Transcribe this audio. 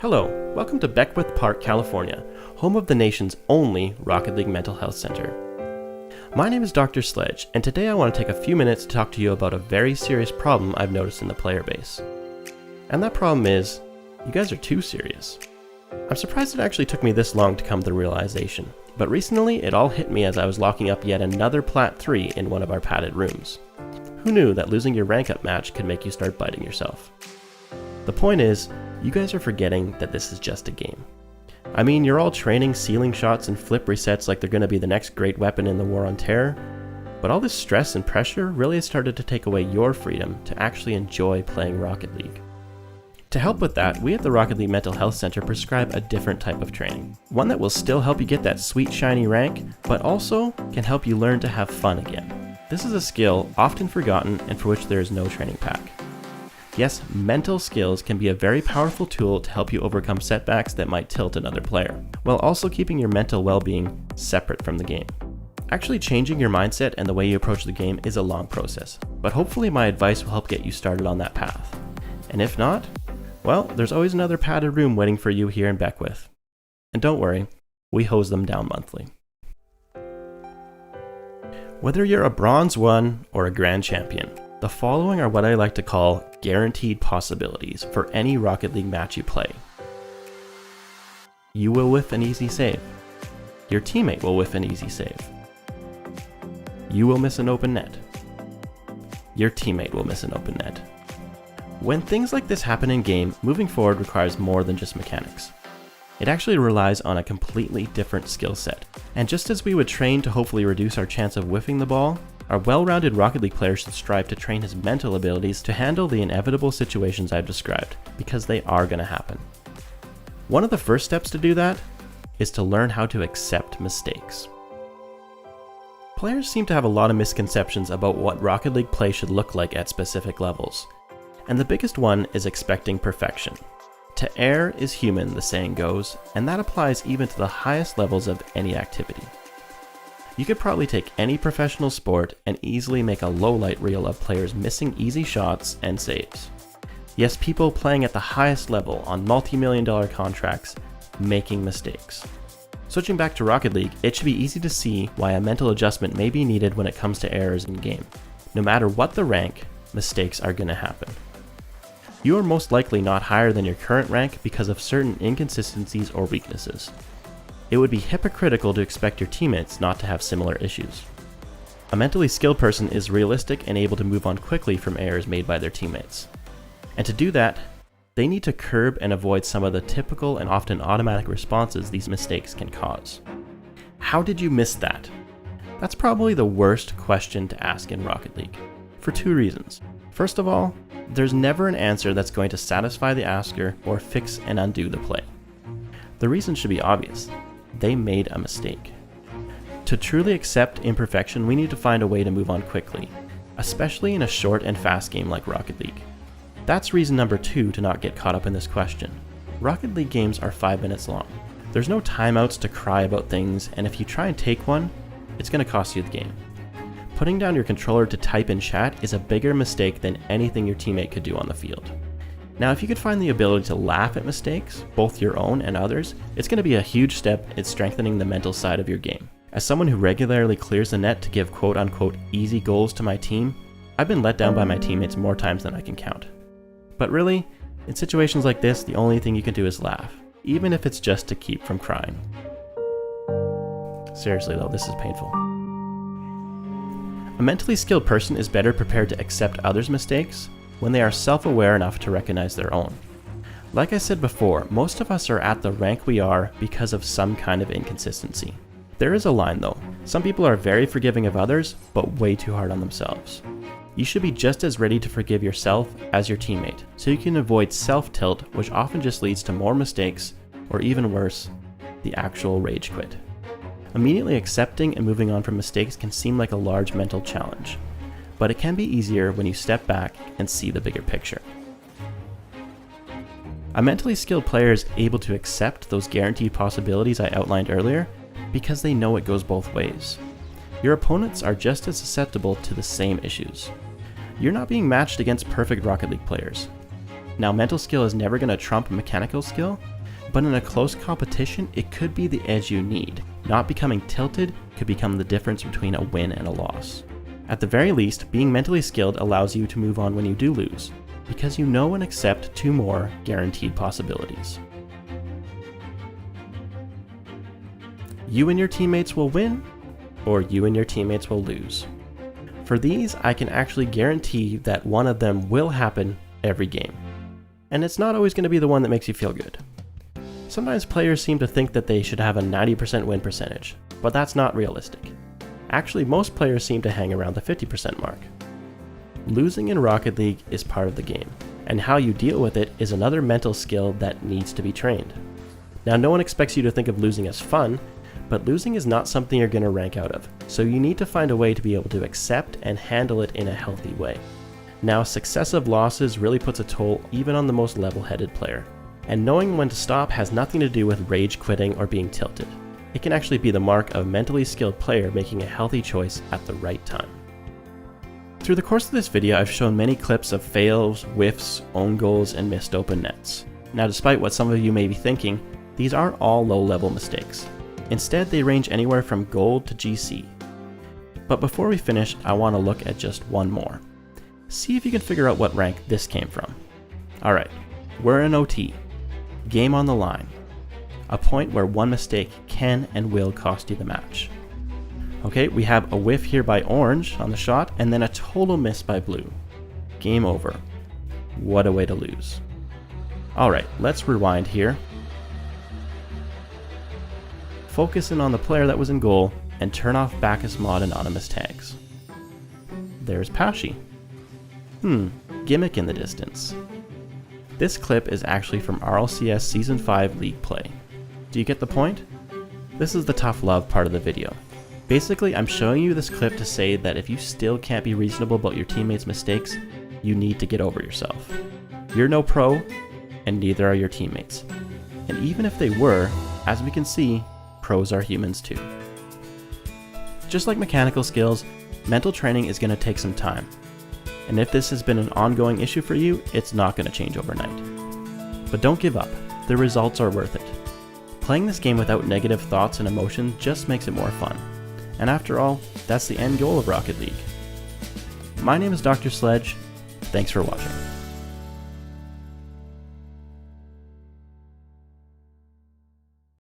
Hello, welcome to Beckwith Park, California, home of the nation's only Rocket League Mental Health Center. My name is Dr. Sledge, and today I want to take a few minutes to talk to you about a very serious problem I've noticed in the player base. And that problem is, you guys are too serious. I'm surprised it actually took me this long to come to the realization, but recently it all hit me as I was locking up yet another Plat 3 in one of our padded rooms. Who knew that losing your rank up match could make you start biting yourself? The point is, you guys are forgetting that this is just a game. I mean, you're all training ceiling shots and flip resets like they're going to be the next great weapon in the war on terror, but all this stress and pressure really has started to take away your freedom to actually enjoy playing Rocket League. To help with that, we at the Rocket League Mental Health Center prescribe a different type of training. One that will still help you get that sweet shiny rank, but also can help you learn to have fun again. This is a skill often forgotten and for which there is no training pack. Yes, mental skills can be a very powerful tool to help you overcome setbacks that might tilt another player, while also keeping your mental well-being separate from the game. Actually changing your mindset and the way you approach the game is a long process, but hopefully my advice will help get you started on that path. And if not, well, there's always another padded room waiting for you here in Beckwith. And don't worry, we hose them down monthly. Whether you're a Bronze 1 or a Grand Champion, the following are what I like to call guaranteed possibilities for any Rocket League match you play. You will whiff an easy save. Your teammate will whiff an easy save. You will miss an open net. Your teammate will miss an open net. When things like this happen in game, moving forward requires more than just mechanics. It actually relies on a completely different skill set. And just as we would train to hopefully reduce our chance of whiffing the ball, our well-rounded Rocket League player should strive to train his mental abilities to handle the inevitable situations I've described, because they are going to happen. One of the first steps to do that is to learn how to accept mistakes. Players seem to have a lot of misconceptions about what Rocket League play should look like at specific levels, and the biggest one is expecting perfection. To err is human, the saying goes, and that applies even to the highest levels of any activity. You could probably take any professional sport and easily make a lowlight reel of players missing easy shots and saves. Yes, people playing at the highest level on multi-million-dollar contracts making mistakes. Switching back to Rocket League, it should be easy to see why a mental adjustment may be needed when it comes to errors in game. No matter what the rank, mistakes are going to happen. You are most likely not higher than your current rank because of certain inconsistencies or weaknesses. It would be hypocritical to expect your teammates not to have similar issues. A mentally skilled person is realistic and able to move on quickly from errors made by their teammates. And to do that, they need to curb and avoid some of the typical and often automatic responses these mistakes can cause. How did you miss that? That's probably the worst question to ask in Rocket League, for two reasons. First of all, there's never an answer that's going to satisfy the asker or fix and undo the play. The reason should be obvious. They made a mistake. To truly accept imperfection, we need to find a way to move on quickly, especially in a short and fast game like Rocket League. That's reason number 2 to not get caught up in this question. Rocket League games are 5 minutes long. There's no timeouts to cry about things, and if you try and take one, it's going to cost you the game. Putting down your controller to type in chat is a bigger mistake than anything your teammate could do on the field. Now, if you could find the ability to laugh at mistakes, both your own and others, it's going to be a huge step in strengthening the mental side of your game. As someone who regularly clears the net to give quote-unquote easy goals to my team, I've been let down by my teammates more times than I can count. But really, in situations like this, the only thing you can do is laugh, even if it's just to keep from crying. Seriously though, this is painful. A mentally skilled person is better prepared to accept others' mistakes when they are self-aware enough to recognize their own. Like I said before, most of us are at the rank we are because of some kind of inconsistency. There is a line though. Some people are very forgiving of others, but way too hard on themselves. You should be just as ready to forgive yourself as your teammate, so you can avoid self-tilt, which often just leads to more mistakes, or even worse, the actual rage quit. Immediately accepting and moving on from mistakes can seem like a large mental challenge, but it can be easier when you step back and see the bigger picture. A mentally skilled player is able to accept those guaranteed possibilities I outlined earlier because they know it goes both ways. Your opponents are just as susceptible to the same issues. You're not being matched against perfect Rocket League players. Now, mental skill is never going to trump mechanical skill, But in a close competition, it could be the edge you need. Not becoming tilted could become the difference between a win and a loss. At the very least, being mentally skilled allows you to move on when you do lose, because you know and accept 2 more guaranteed possibilities. You and your teammates will win, or you and your teammates will lose. For these, I can actually guarantee that one of them will happen every game. And it's not always going to be the one that makes you feel good. Sometimes players seem to think that they should have a 90% win percentage, but that's not realistic. Actually, most players seem to hang around the 50% mark. Losing in Rocket League is part of the game, and how you deal with it is another mental skill that needs to be trained. Now, no one expects you to think of losing as fun, but losing is not something you're going to rank out of, so you need to find a way to be able to accept and handle it in a healthy way. Now, successive losses really puts a toll even on the most level-headed player. And knowing when to stop has nothing to do with rage quitting or being tilted. It can actually be the mark of a mentally skilled player making a healthy choice at the right time. Through the course of this video, I've shown many clips of fails, whiffs, own goals, and missed open nets. Now, despite what some of you may be thinking, these aren't all low-level mistakes. Instead, they range anywhere from gold to GC. But before we finish, I want to look at just one more. See if you can figure out what rank this came from. Alright, we're in OT. Game on the line. A point where one mistake can and will cost you the match. Okay, we have a whiff here by orange on the shot, and then a total miss by blue. Game over. What a way to lose. Alright, let's rewind here. Focus in on the player that was in goal, and turn off Bacchus mod anonymous tags. There's Pashi. Gimmick in the distance. This clip is actually from RLCS Season 5 League play. Do you get the point? This is the tough love part of the video. Basically, I'm showing you this clip to say that if you still can't be reasonable about your teammates' mistakes, you need to get over yourself. You're no pro, and neither are your teammates. And even if they were, as we can see, pros are humans too. Just like mechanical skills, mental training is going to take some time. And if this has been an ongoing issue for you, it's not going to change overnight. But don't give up, the results are worth it. Playing this game without negative thoughts and emotion just makes it more fun. And after all, that's the end goal of Rocket League. My name is Dr. Sledge, thanks for watching.